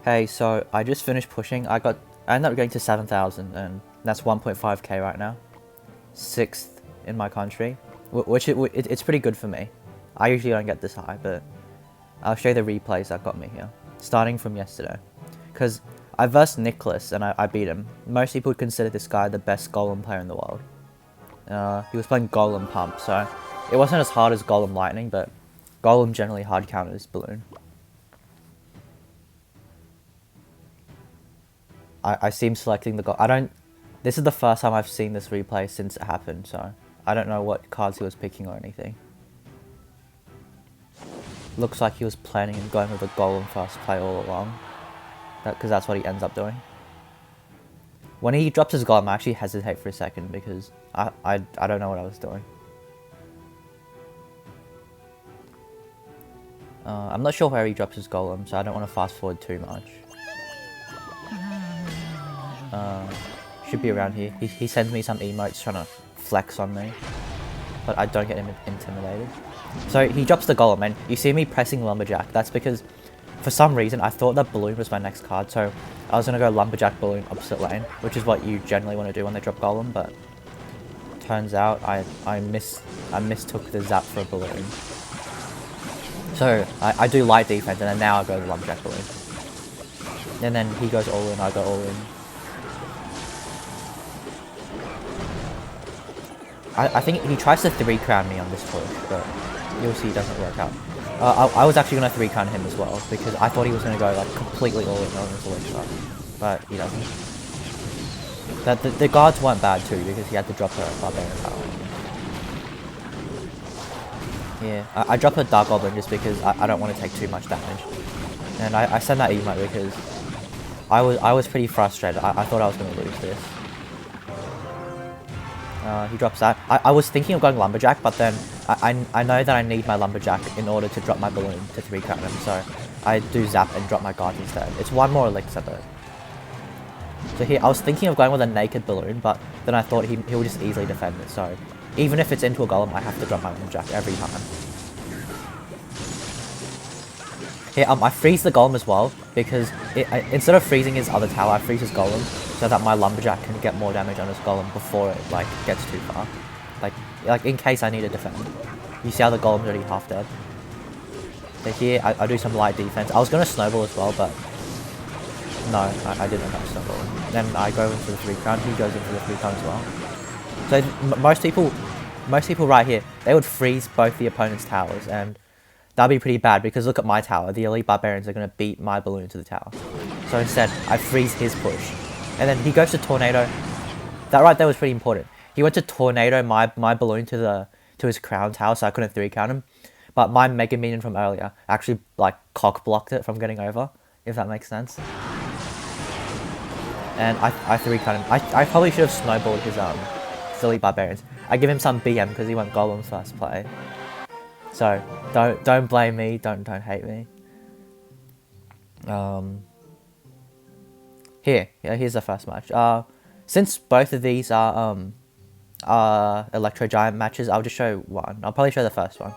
Hey, so I just finished pushing. I ended up getting to 7,000, and that's 1.5k right now. 6th in my country, which it's pretty good for me. I usually don't get this high, but I'll show you the replays that got me here, starting from yesterday. Because I versed Niclas and I beat him. Most people would consider this guy the best Golem player in the world. He was playing Golem Pump, so it wasn't as hard as Golem Lightning, but Golem generally hard counters Balloon. I see him selecting the goal. This is the first time I've seen this replay since it happened, so I don't know what cards he was picking or anything. Looks like he was planning and going with the Golem first play all along. Because that's what he ends up doing. When he drops his Golem, I actually hesitate for a second because I don't know what I was doing. I'm not sure where he drops his Golem, so I don't want to fast forward too much. Should be around here. He sends me some emotes trying to flex on me, but I don't get him intimidated. So he drops the Golem, and you see me pressing Lumberjack. That's because, for some reason, I thought that Balloon was my next card, so I was going to go Lumberjack Balloon opposite lane, which is what you generally want to do when they drop Golem, but turns out I mistook the Zap for a Balloon. So I do light defense, and then now I go the Lumberjack Balloon. And then he goes all in, I go all in. I think he tries to 3-crown me on this push, but you'll see it doesn't work out. I was actually going to 3-crown him as well, because I thought he was going to go like completely all in on his elixir, but he doesn't. The guards weren't bad too, because he had to drop a Barbarian Power. Yeah, I drop a Dark Goblin just because I don't want to take too much damage. And I sent that emote because I was pretty frustrated. I thought I was going to lose this. He drops that. I was thinking of going Lumberjack, but then I know that I need my Lumberjack in order to drop my Balloon to 3-crown him, so I do Zap and drop my guard instead. It's one more elixir though. So here, I was thinking of going with a naked Balloon, but then I thought he would just easily defend it, so even if it's into a Golem, I have to drop my Lumberjack every time. Here, I freeze the Golem as well, because instead of freezing his other tower, I freeze his Golem, so that my Lumberjack can get more damage on his Golem before it like gets too far. Like in case I need to defend. You see how the Golem's already half dead? So here, I do some light defense. I was going to Snowball as well, but no, I didn't have Snowball. Then I go in for the 3-crown, he goes in for the 3-crown as well. So most people right here, they would freeze both the opponent's towers, and that'd be pretty bad because look at my tower. The elite barbarians are going to beat my Balloon to the tower. So instead, I freeze his push. And then he goes to Tornado. That right there was pretty important. He went to Tornado my Balloon to his crown tower, so I couldn't 3-count him. But my Mega Minion from earlier actually like cock blocked it from getting over, if that makes sense. And I 3-count him. I probably should have snowballed his elite barbarians. I give him some BM because he went Golem first play. So don't blame me. Don't hate me. Here's the first match. Since both of these are Electro Giant matches, I'll just show one. I'll probably show the first one.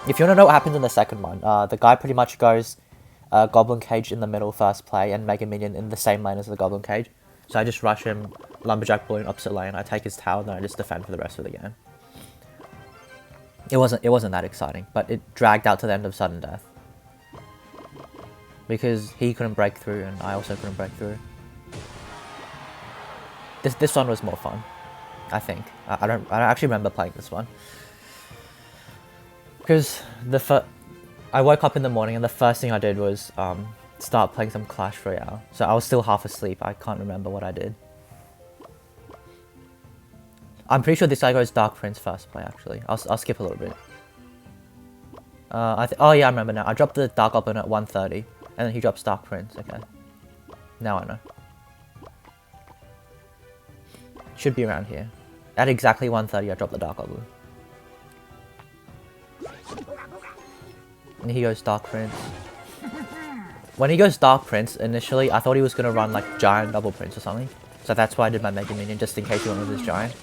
If you want to know what happens in the second one, the guy pretty much goes Goblin Cage in the middle first play and Mega Minion in the same lane as the Goblin Cage. So I just rush him, Lumberjack Balloon opposite lane, I take his tower, then I just defend for the rest of the game. It wasn't that exciting, but it dragged out to the end of sudden death. Because he couldn't break through and I also couldn't break through. This one was more fun, I think. I don't actually remember playing this one. Because I woke up in the morning and the first thing I did was start playing some Clash Royale. So I was still half asleep, I can't remember what I did. I'm pretty sure this guy goes Dark Prince first play actually. I'll skip a little bit. Oh yeah, I remember now. I dropped the Dark Goblin at 1:30. And then he drops Dark Prince, okay. Now I know. Should be around here. At exactly 1:30 I dropped the Dark Goblin. And he goes Dark Prince. When he goes Dark Prince, initially I thought he was going to run like Giant Double Prince or something. So that's why I did my Mega Minion, just in case he went with his Giant.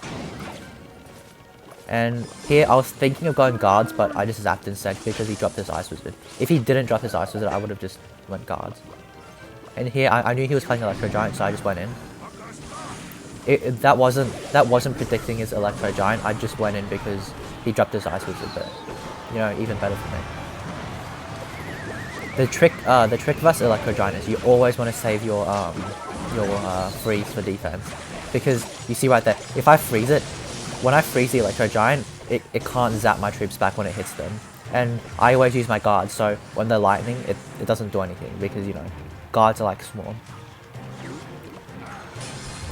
And here I was thinking of going guards, but I just zapped instead because he dropped his Ice Wizard. If he didn't drop his Ice Wizard, I would have just went guards. And here I knew he was playing Electro Giant, so I just went in. That wasn't predicting his Electro Giant. I just went in because he dropped his Ice Wizard, but you know, even better for me. The trick versus Electro Giant is you always want to save your freeze for defense, because you see right there, if I freeze it, when I freeze the Electro Giant, it can't zap my troops back when it hits them, and I always use my guards, so when they're lightning, it doesn't do anything, because you know, guards are like small.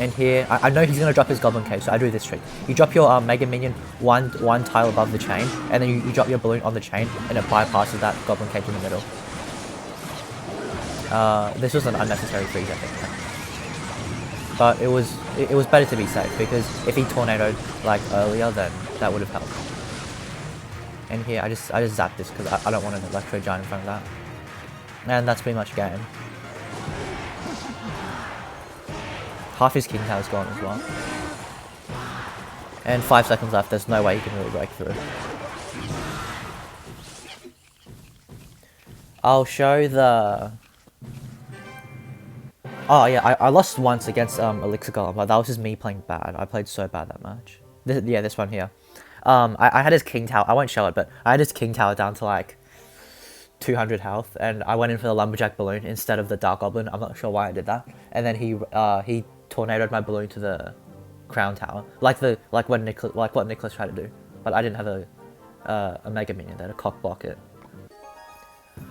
And here, I know he's gonna drop his Goblin Cage, so I do this trick. You drop your Mega Minion one tile above the chain, and then you drop your balloon on the chain, and it bypasses that Goblin Cage in the middle. This was an unnecessary freeze, I think. But it was better to be safe, because if he tornadoed like earlier, then that would have helped. And here, I just zapped this because I don't want an Electro Giant in front of that. And that's pretty much game. Half his King Tower's gone as well. And 5 seconds left, there's no way he can really break through. I'll show the... Oh yeah, I lost once against Elixir Golem, but that was just me playing bad. I played so bad that match. This one here. I had his King Tower, I won't show it, but I had his King Tower down to like 200 health, and I went in for the Lumberjack Balloon instead of the Dark Goblin. I'm not sure why I did that. And then he tornadoed my balloon to the Crown Tower, like what Niclas tried to do. But I didn't have a Mega Minion there to cock block it.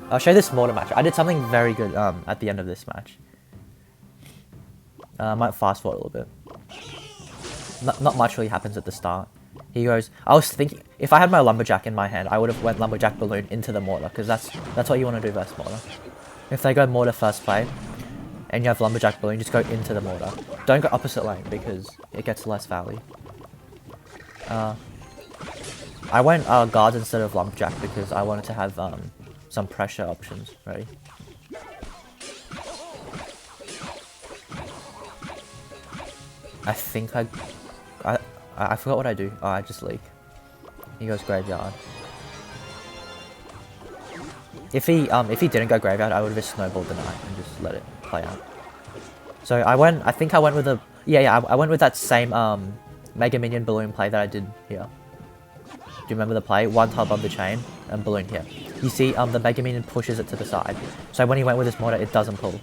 I'll show you this mortar match. I did something very good at the end of this match. I might fast forward a little bit. Not much really happens at the start. He goes, I was thinking, if I had my Lumberjack in my hand, I would have went Lumberjack Balloon into the mortar, because that's what you want to do versus mortar. If they go mortar first play, and you have Lumberjack Balloon, just go into the mortar. Don't go opposite lane, because it gets less value. I went guards instead of Lumberjack, because I wanted to have some pressure options ready. I think I forgot what I do. Oh, I just leak. He goes graveyard. If he didn't go graveyard, I would have just snowballed the knight and just let it play out. So I think I went with I went with that same Mega Minion balloon play that I did here. Do you remember the play? One tile above the chain and balloon here. You see the Mega Minion pushes it to the side. So when he went with his mortar, it doesn't pull.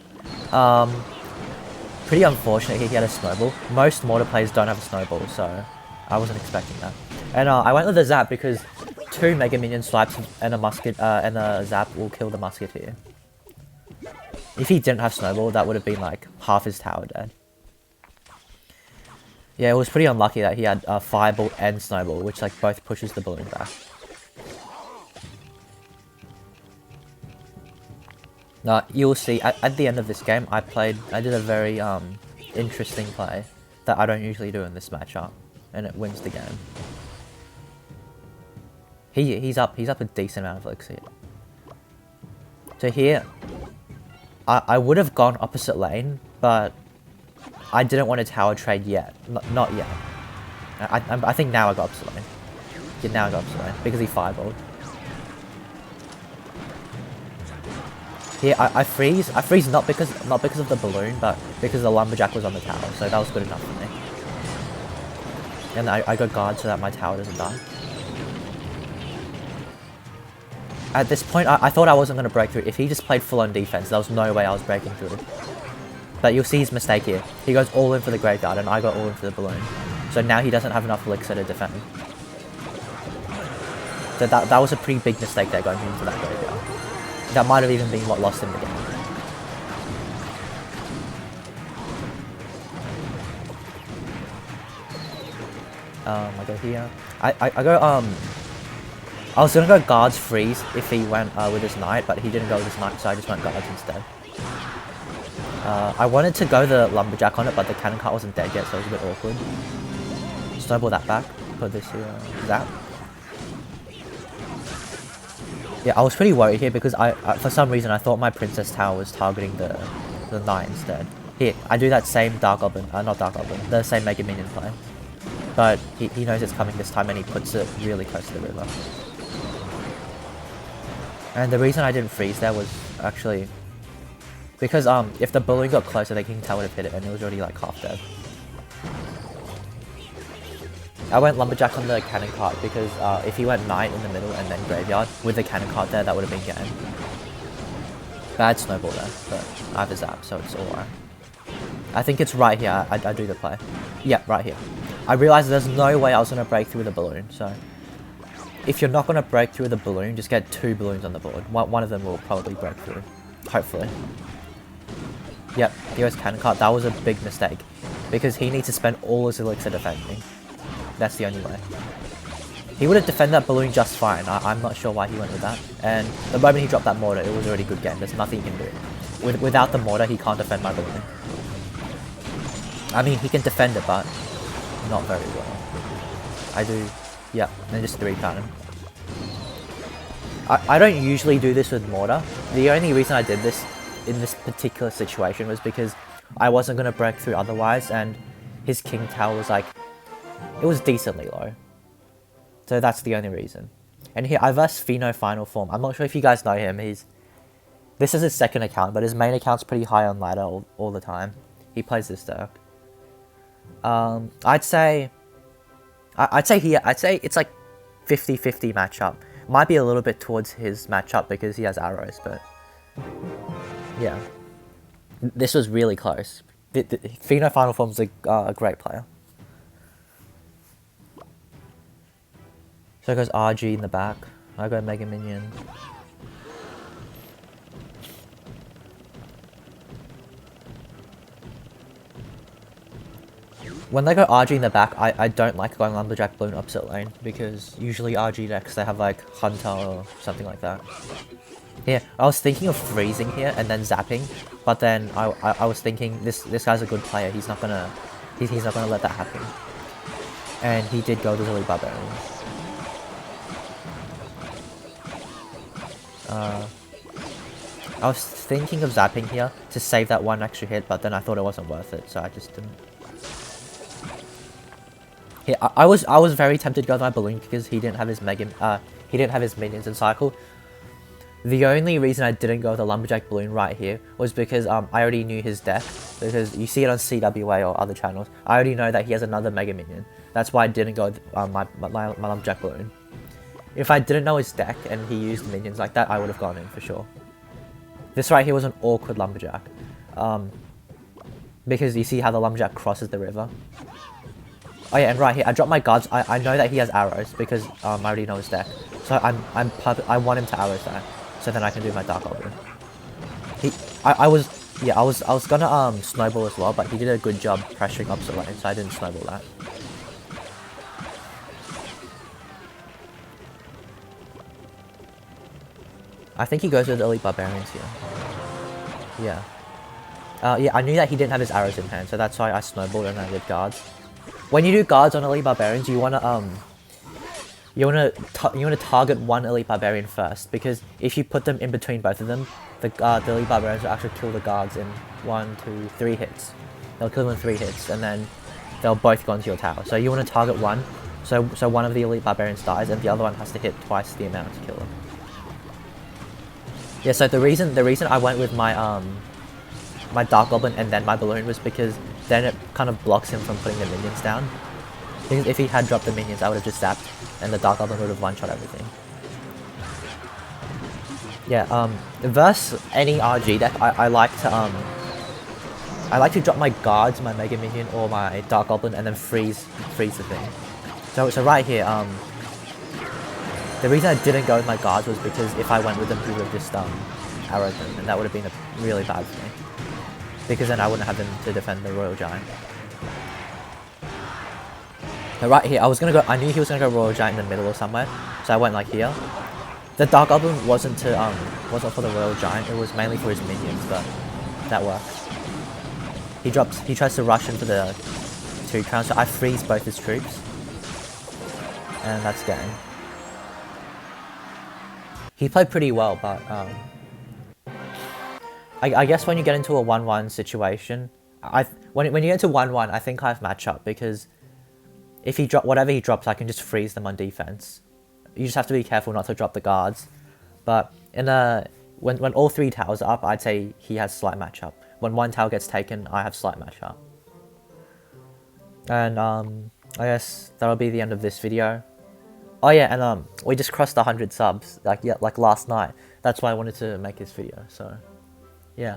Pretty unfortunate he had a snowball. Most mortar players don't have a snowball, so I wasn't expecting that. And I went with a zap because 2 Mega Minion swipes and a musket and a zap will kill the musketeer. If he didn't have snowball, that would have been like half his tower dead. Yeah, it was pretty unlucky that he had fireball and snowball, which like both pushes the balloon back. Now, you'll see, at the end of this game, I did a very interesting play that I don't usually do in this matchup, and it wins the game. He's up a decent amount of elixir. So here, I would have gone opposite lane, but I didn't want a tower trade yet. Not yet. I think now I got opposite lane. Yeah, now I got opposite lane, because he fireballed. Here, I freeze not because of the balloon, but because the Lumberjack was on the tower, so that was good enough for me. And I got guard so that my tower doesn't die. At this point, I thought I wasn't going to break through. If he just played full-on defense, there was no way I was breaking through. But you'll see his mistake here. He goes all in for the graveyard, and I got all in for the balloon. So now he doesn't have enough elixir to defend. So that was a pretty big mistake there, going into that graveyard. That might have even been what lost him the game. I go here. I go, I was gonna go guards freeze if he went with his knight, but he didn't go with his knight, so I just went guards instead. I wanted to go the Lumberjack on it, but the cannon cart wasn't dead yet, so it was a bit awkward. Snowball that back, put this here, zap. Yeah, I was pretty worried here because for some reason I thought my Princess Tower was targeting the knight instead. Here, I do that same Dark Goblin, not Dark Goblin, the same Mega Minion play. but he knows it's coming this time and he puts it really close to the river. And the reason I didn't freeze there was actually because if the balloon got closer, the King Tower would have hit it and it was already like half dead. I went Lumberjack on the cannon cart because if he went Knight in the middle and then Graveyard with the cannon cart there, that would have been game. Bad snowball there, but I have a zap, so it's alright. I think it's right here. I do the play. Yeah, right here. I realized there's no way I was going to break through the balloon, so if you're not going to break through the balloon, just get 2 balloons on the board. One of them will probably break through, hopefully. Yep, he goes cannon cart. That was a big mistake because he needs to spend all his elixir defending. That's the only way. He would have defended that balloon just fine. I'm not sure why he went with that. And the moment he dropped that mortar, it was already a good game. There's nothing he can do. Without the mortar, he can't defend my balloon. I mean, he can defend it, but not very well. I do, yeah, and just 3-count him. I don't usually do this with mortar. The only reason I did this in this particular situation was because I wasn't going to break through otherwise, and his King Tower was like, it was decently low. So that's the only reason. And here, I versed FENOFINALFORM. I'm not sure if you guys know him. This is his second account, but his main account's pretty high on ladder all the time. He plays this deck. I'd say it's like 50-50 matchup. Might be a little bit towards his matchup because he has arrows, but yeah. This was really close. FENOFINALFORM's a great player. So it goes RG in the back. I go Mega Minion. When they go RG in the back, I don't like going Lumberjack Balloon opposite lane because usually RG decks they have like Hunter or something like that. Yeah, I was thinking of freezing here and then zapping, but then I was thinking this guy's a good player. He's not gonna let that happen. And he did go to the Elite Barbarians. I was thinking of zapping here to save that one extra hit, but then I thought it wasn't worth it, so I just didn't. Yeah, I was very tempted to go with my balloon because he didn't have his minions in cycle. The only reason I didn't go with the Lumberjack Balloon right here was because I already knew his deck, because you see it on CWA or other channels. I already know that he has another Mega Minion. That's why I didn't go with my Lumberjack Balloon. If I didn't know his deck and he used minions like that, I would have gone in for sure. This right here was an awkward Lumberjack. Because you see how the Lumberjack crosses the river. Oh yeah, and right here, I dropped my guards. I know that he has arrows because I already know his deck. So I want him to arrows that, so then I can do my Dark Goblin. I was gonna snowball as well, but he did a good job pressuring opposite lane, so I didn't snowball that. I think he goes with Elite Barbarians here. Yeah. Yeah, I knew that he didn't have his arrows in hand, so that's why I snowballed and I did guards. When you do guards on Elite Barbarians, you wanna target one Elite Barbarian first, because if you put them in between both of them, the Elite Barbarians will actually kill the guards in 1, 2, 3 hits. They'll kill them in 3 hits, and then they'll both go into your tower. So you want to target one, so one of the Elite Barbarians dies, and the other one has to hit twice the amount to kill them. Yeah, so the reason I went with my my Dark Goblin and then my Balloon was because then it kind of blocks him from putting the minions down. Because if he had dropped the minions, I would have just zapped, and the Dark Goblin would have one-shot everything. Yeah, versus any RG deck, I like to drop my guards, my Mega Minion, or my Dark Goblin, and then freeze the thing. So right here, the reason I didn't go with my guards was because if I went with them, he would have just arrowed them, and that would have been really bad for me. Because then I wouldn't have them to defend the Royal Giant. But right here, I knew he was gonna go Royal Giant in the middle or somewhere, so I went like here. The Dark Goblin wasn't for the Royal Giant, it was mainly for his minions, but that works. He tries to rush into the 2-crown, so I freeze both his troops. And that's game. He played pretty well, but I guess when you get into a 1-1 situation, when you get into 1-1, I think I have matchup, because if he whatever he drops, I can just freeze them on defense. You just have to be careful not to drop the guards. But in when all 3 towers are up, I'd say he has slight matchup. When 1 tower gets taken, I have slight matchup. And I guess that'll be the end of this video. Oh yeah, and we just crossed 100 subs like last night. That's why I wanted to make this video. So yeah.